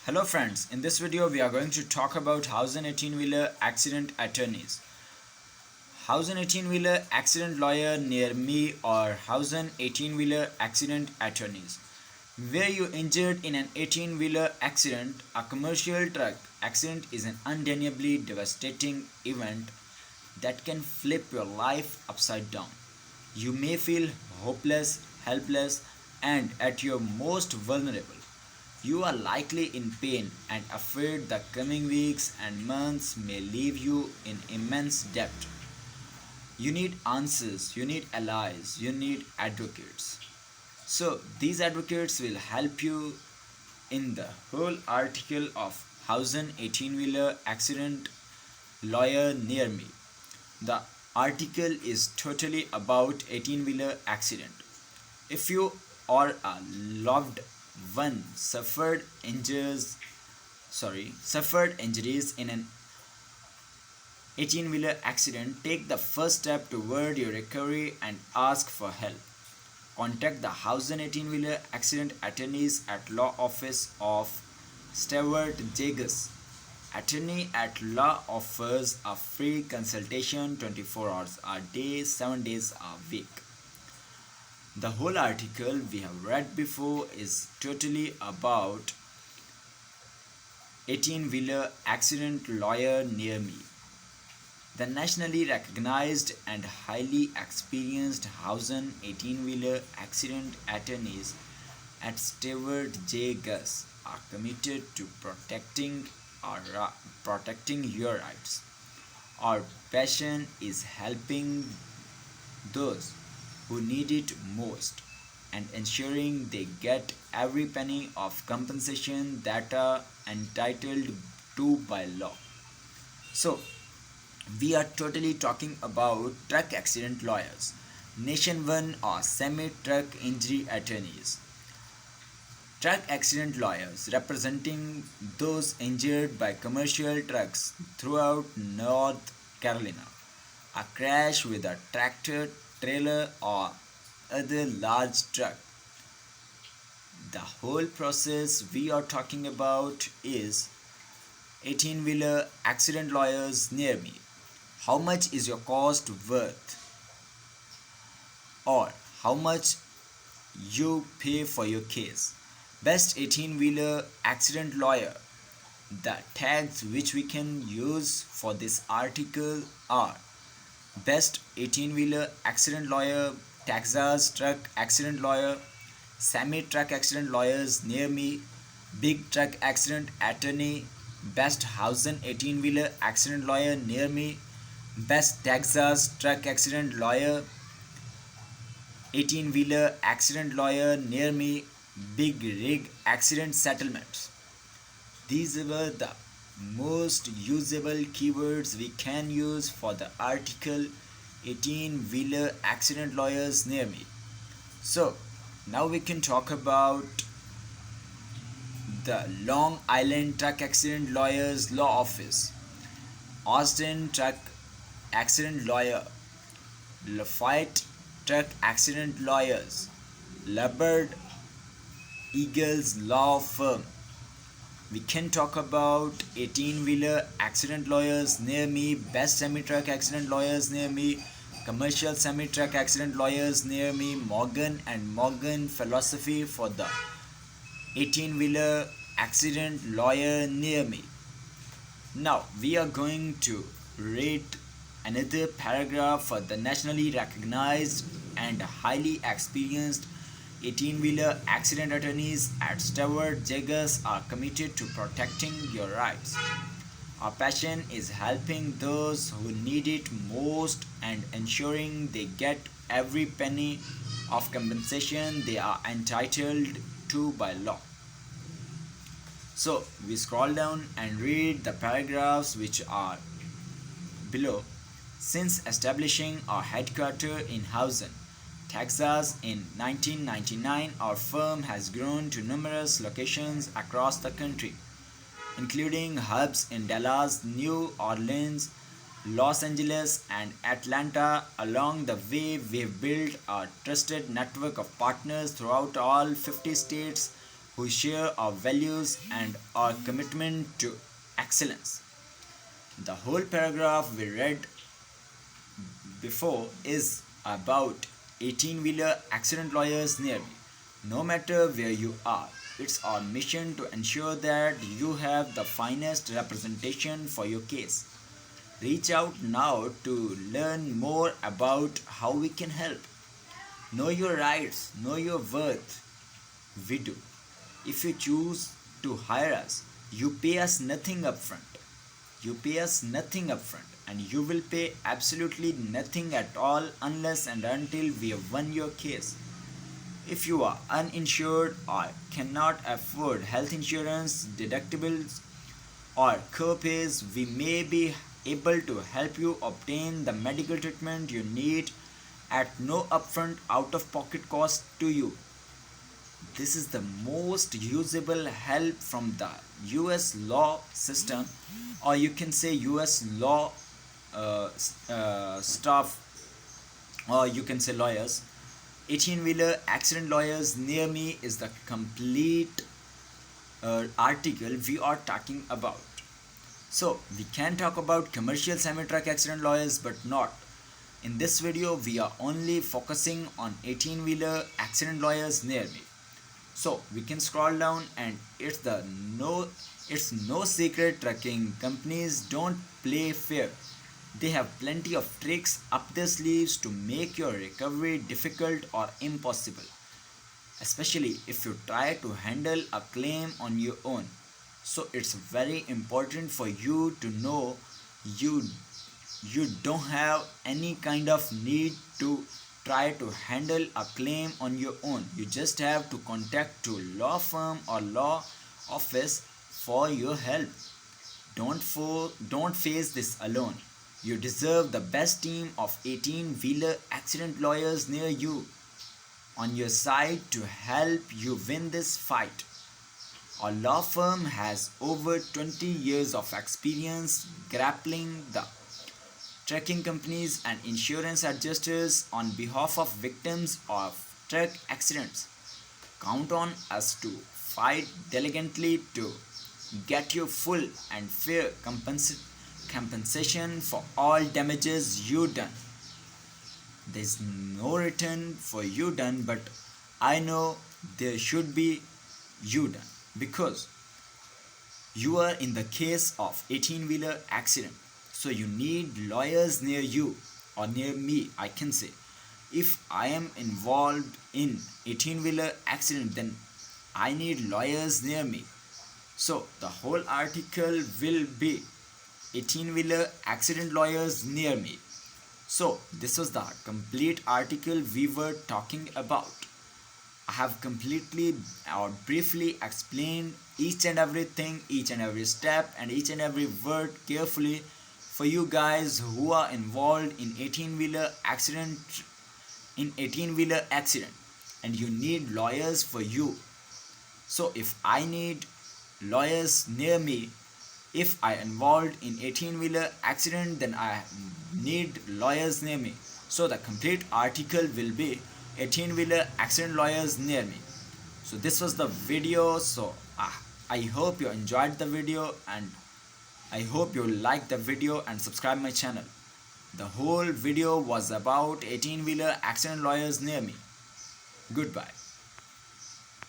Hello friends, in this video we are going to talk about house and 18-wheeler accident attorneys. House and 18-wheeler accident lawyer near me or house and 18-wheeler accident attorneys. Were you injured in an 18-wheeler accident? A commercial truck accident is an undeniably devastating event that can flip your life upside down. You may feel hopeless, helpless, and at your most vulnerable. You are likely in pain and afraid the coming weeks and months may leave you in immense debt. You need answers, you need allies, you need advocates. So, these advocates will help you in the whole article of Hausen 18-wheeler accident lawyer near me. The article is totally about 18-wheeler accident. If you or a loved one suffered injuries in an 18-wheeler accident, take the first step toward your recovery and ask for help. Contact the Hausen 18-wheeler accident attorneys at law office of Stewart Jagus. Attorney at law offers a free consultation 24 hours a day, 7 days a week. The whole article we have read before is totally about 18-wheeler accident lawyer near me. The nationally recognized and highly experienced Hausen 18-wheeler accident attorneys at Stewart J. Gus are committed to protecting your rights. Our passion is helping those who need it most and ensuring they get every penny of compensation that are entitled to by law. So, we are totally talking about truck accident lawyers, Nation 1 or semi truck injury attorneys. Truck accident lawyers representing those injured by commercial trucks throughout North Carolina. A crash with a tractor, trailer, or other large truck. The whole process we are talking about is 18-wheeler accident lawyers near me. How much is your cost worth? Or how much you pay for your case? Best 18-wheeler accident lawyer. The tags which we can use for this article are Best 18-wheeler accident lawyer, Texas truck accident lawyer, semi truck accident lawyers near me, big truck accident attorney, best Hausen 18-wheeler accident lawyer near me, best Texas truck accident lawyer, 18-wheeler accident lawyer near me, big rig accident settlements. These were the most usable keywords we can use for the article 18-wheeler accident lawyers near me. So now we can talk about the Long Island Truck Accident Lawyers Law Office, Austin Truck Accident Lawyer, Lafayette Truck Accident Lawyers, Lubbard Eagles Law Firm. We can talk about 18-wheeler accident lawyers near me, best semi-truck accident lawyers near me, commercial semi-truck accident lawyers near me, Morgan and Morgan philosophy for the 18-wheeler accident lawyer near me. Now we are going to read another paragraph for the nationally recognized and highly experienced 18-wheeler accident attorneys at Stewart Jagus are committed to protecting your rights. Our passion is helping those who need it most and ensuring they get every penny of compensation they are entitled to by law. So we scroll down and read the paragraphs which are below. Since establishing our headquarters in Hausen, Texas in 1999, our firm has grown to numerous locations across the country, including hubs in Dallas, New Orleans, Los Angeles, and Atlanta. Along the way, we've built a trusted network of partners throughout all 50 states who share our values and our commitment to excellence. The whole paragraph we read before is about 18-wheeler accident lawyers near me. No matter where you are, it's our mission to ensure that you have the finest representation for your case. Reach out now to learn more about how we can help. Know your rights, know your worth. We do. If you choose to hire us, you pay us nothing upfront. You pay us nothing upfront, and you will pay absolutely nothing at all unless and until we have won your case. If you are uninsured or cannot afford health insurance deductibles or co-pays, we may be able to help you obtain the medical treatment you need at no upfront out-of-pocket cost to you. This is the most usable help from the US law system, or you can say US law staff, or you can say lawyers. 18-wheeler accident lawyers near me is the complete article we are talking about. So we can talk about commercial semi-truck accident lawyers, but not. In this video, we are only focusing on 18-wheeler accident lawyers near me. So we can scroll down, and it's no secret trucking companies don't play fair. They have plenty of tricks up their sleeves to make your recovery difficult or impossible, especially if you try to handle a claim on your own. So it's very important for you to know you don't have any kind of need to try to handle a claim on your own. You just have to contact to law firm or law office for your help. Don't face this alone. You deserve the best team of 18-wheeler accident lawyers near you on your side to help you win this fight. Our law firm has over 20 years of experience grappling the trucking companies and insurance adjusters on behalf of victims of truck accidents. Count on us to fight diligently to get you full and fair compensation for all damages you done. There's no return for you done, but I know there should be you done, because you are in the case of 18-wheeler accident. So you need lawyers near you, or near me, I can say. If I am involved in 18-wheeler accident, then I need lawyers near me. So the whole article will be 18-wheeler accident lawyers near me. So this was the complete article we were talking about. I have completely or briefly explained each and everything, each and every step, and each and every word carefully for you guys who are involved in 18-wheeler accident, and you need lawyers for you. So if I need lawyers near me, if I involved in 18-wheeler accident, then I need lawyers near me. So the complete article will be 18-wheeler accident lawyers near me. So this was the video. So I hope you enjoyed the video, and I hope you like the video and subscribe my channel. The whole video was about 18-wheeler accident lawyers near me. Goodbye.